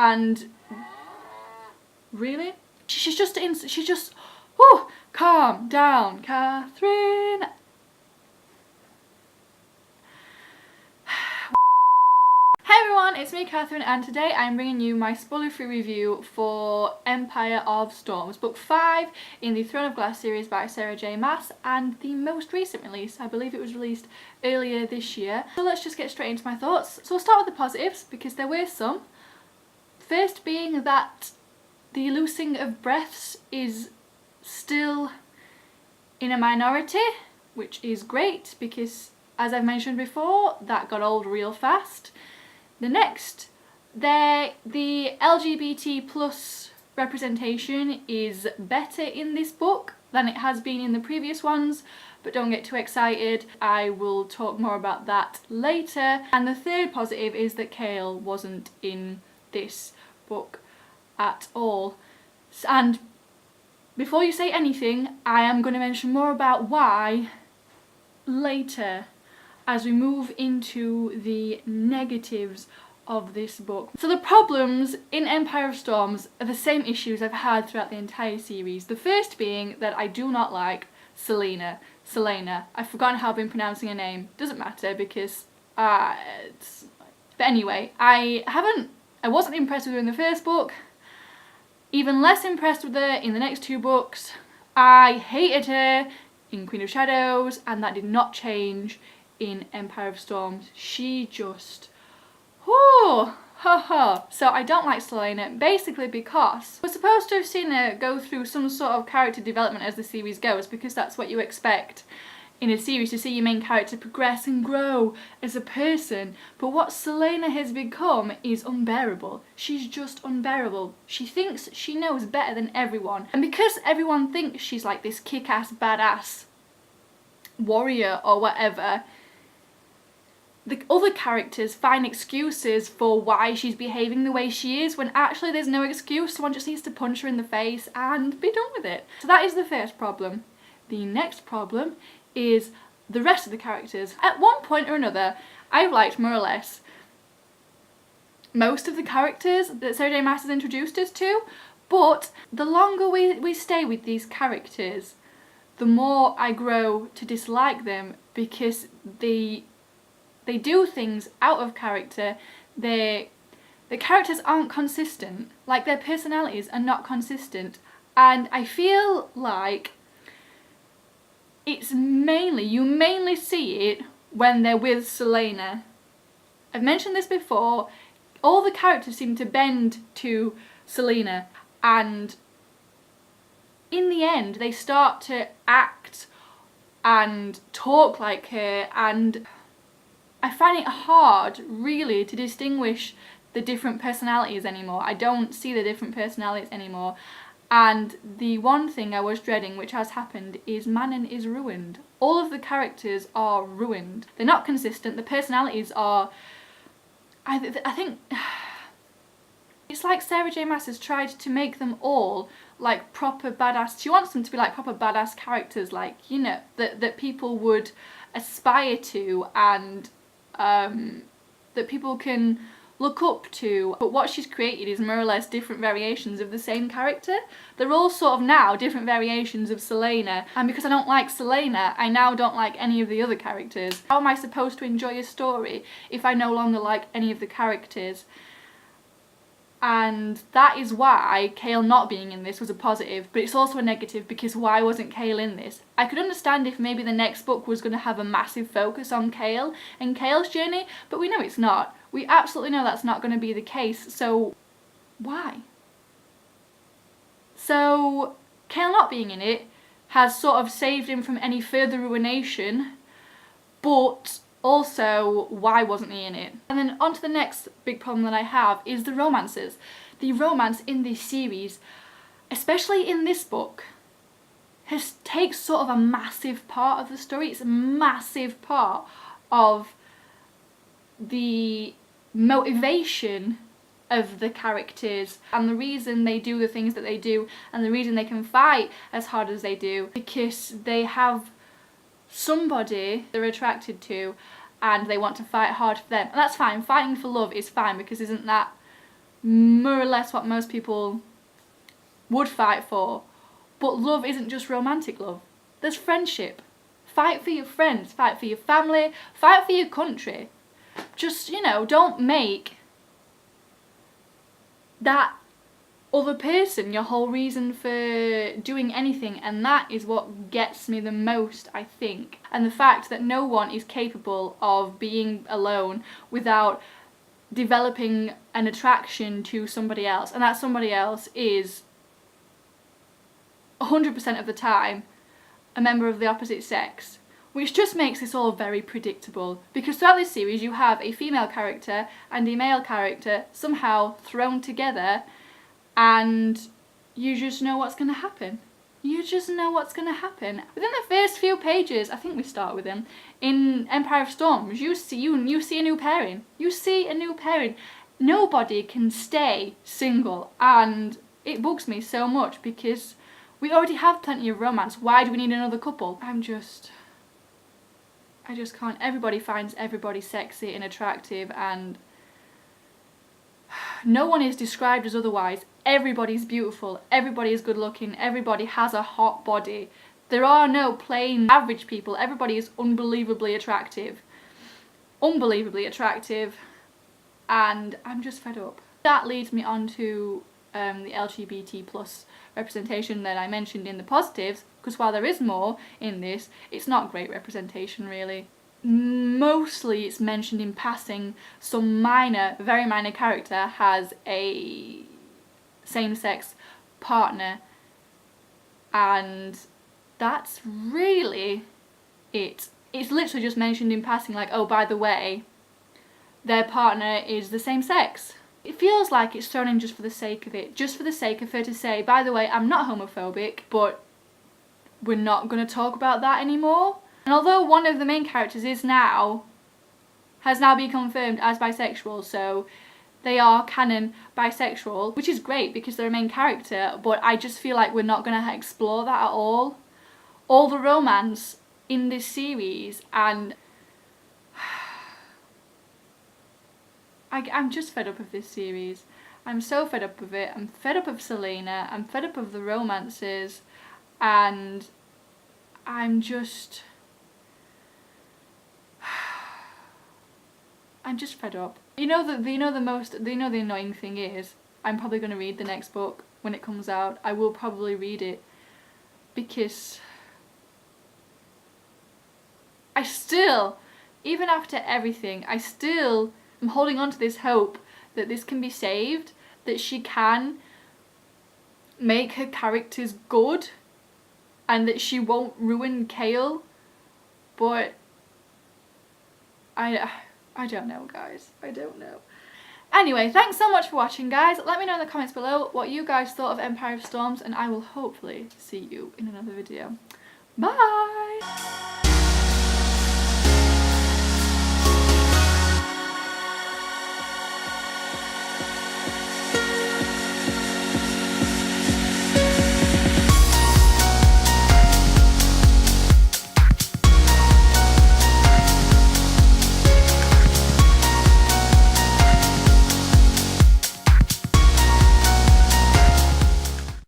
And really? She's just, whew, calm down, Catherine. Hey everyone, it's me Catherine, and today I'm bringing you my spoiler-free review for Empire of Storms, book 5 in the Throne of Glass series by Sarah J Maas, and the most recent release. I believe it was released earlier this year. So let's just get straight into my thoughts. So we'll start with the positives, because there were some. First being that the loosing of breaths is still in a minority, which is great, because as I've mentioned before, that got old real fast. The next, the LGBT plus representation is better in this book than it has been in the previous ones, but don't get too excited, I will talk more about that later. And the third positive is that Chaol wasn't in this book at all. And before you say anything, I am going to mention more about why later, as we move into the negatives of this book. So the problems in Empire of Storms are the same issues I've had throughout the entire series. The first being that I do not like Celaena. I've forgotten how I've been pronouncing her name. Doesn't matter because but anyway, I wasn't impressed with her in the first book. Even less impressed with her in the next two books. I hated her in Queen of Shadows, and that did not change in Empire of Storms. She just, whoo, ha ha. So I don't like Celaena, basically because we're supposed to have seen her go through some sort of character development as the series goes, because that's what you expect in a series, to see your main character progress and grow as a person. But what Celaena has become is unbearable. She's just unbearable. She thinks she knows better than everyone, and because everyone thinks she's like this kick-ass badass warrior or whatever, the other characters find excuses for why she's behaving the way she is, when actually there's no excuse. Someone just needs to punch her in the face and be done with it. So that is the first problem. The next problem is the rest of the characters. At one point or another, I've liked more or less most of the characters that Sarah J Maas has introduced us to, but the longer we stay with these characters, the more I grow to dislike them, because they do things out of character. The characters aren't consistent, like their personalities are not consistent, and I feel like you mainly see it when they're with Celaena. I've mentioned this before, all the characters seem to bend to Celaena, and in the end they start to act and talk like her, and I find it hard really to distinguish the different personalities anymore. I don't see the different personalities anymore. And the one thing I was dreading, which has happened, is Manon is ruined. All of the characters are ruined. They're not consistent. The personalities are, I think, it's like Sarah J Maas has tried to make them all like proper badass. She wants them to be like proper badass characters, like, you know, that people would aspire to, and that people can look up to. But what she's created is more or less different variations of the same character. They're all sort of now different variations of Celaena, and because I don't like Celaena, I now don't like any of the other characters. How am I supposed to enjoy a story if I no longer like any of the characters? And that is why Chaol not being in this was a positive, but it's also a negative, because why wasn't Chaol in this? I could understand if maybe the next book was going to have a massive focus on Chaol and Chaol's journey, but we know it's not. We absolutely know that's not going to be the case, so why? So Chaol not being in it has sort of saved him from any further ruination, but also, why wasn't he in it? And then on to the next big problem that I have is the romances. The romance in this series, especially in this book, takes sort of a massive part of the story. It's a massive part of the motivation of the characters and the reason they do the things that they do, and the reason they can fight as hard as they do, because they have somebody they're attracted to and they want to fight hard for them. And that's fine. Fighting for love is fine, because isn't that more or less what most people would fight for. But love isn't just romantic love. There's friendship. Fight for your friends, fight for your family, fight for your country. Just, you know, don't make that other person your whole reason for doing anything, and that is what gets me the most, I think. And the fact that no one is capable of being alone without developing an attraction to somebody else, and that somebody else is 100% of the time a member of the opposite sex, which just makes this all very predictable, because throughout this series you have a female character and a male character somehow thrown together, and you just know what's going to happen. You just know what's going to happen. Within the first few pages, I think we start with him, in Empire of Storms, you see a new pairing. You see a new pairing. Nobody can stay single, and it bugs me so much because we already have plenty of romance. Why do we need another couple? I just can't. Everybody finds everybody sexy and attractive, and no one is described as otherwise. Everybody's beautiful, everybody is good looking, everybody has a hot body. There are no plain average people. Everybody is unbelievably attractive. Unbelievably attractive. And I'm just fed up. That leads me on to the LGBT plus representation that I mentioned in the positives, because while there is more in this, it's not great representation really. Mostly it's mentioned in passing. Some minor, very minor character has a same-sex partner, and that's really it. It's literally just mentioned in passing, like, oh, by the way, their partner is the same sex. It feels like it's thrown in just for the sake of it, just for the sake of her to say, by the way, I'm not homophobic, but we're not going to talk about that anymore. And although one of the main characters has now been confirmed as bisexual, so they are canon bisexual, which is great because they're a main character, but I just feel like we're not going to explore that at all. All the romance in this series, and I'm just fed up of this series. I'm so fed up of it. I'm fed up of Selena. I'm fed up of the romances, and I'm just fed up. The annoying thing is, I'm probably going to read the next book when it comes out. I will probably read it because I still, even after everything, I still am holding on to this hope that this can be saved, that she can make her characters good, and that she won't ruin Chaol. But I don't know, guys. I don't know. Anyway, thanks so much for watching, guys. Let me know in the comments below what you guys thought of Empire of Storms, and I will hopefully see you in another video. Bye!